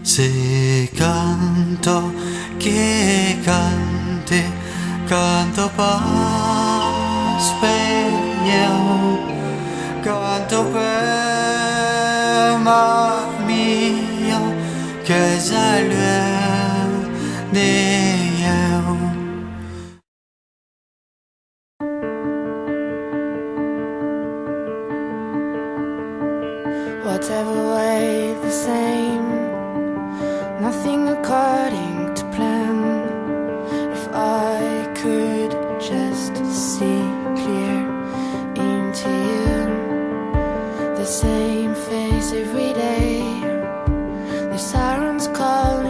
Se canto che canti, canto per spegnere, canto per ma mia, che salve di io. Whatever way the same, nothing according to plan. If I could just see clear into you, the same face every day, the sirens call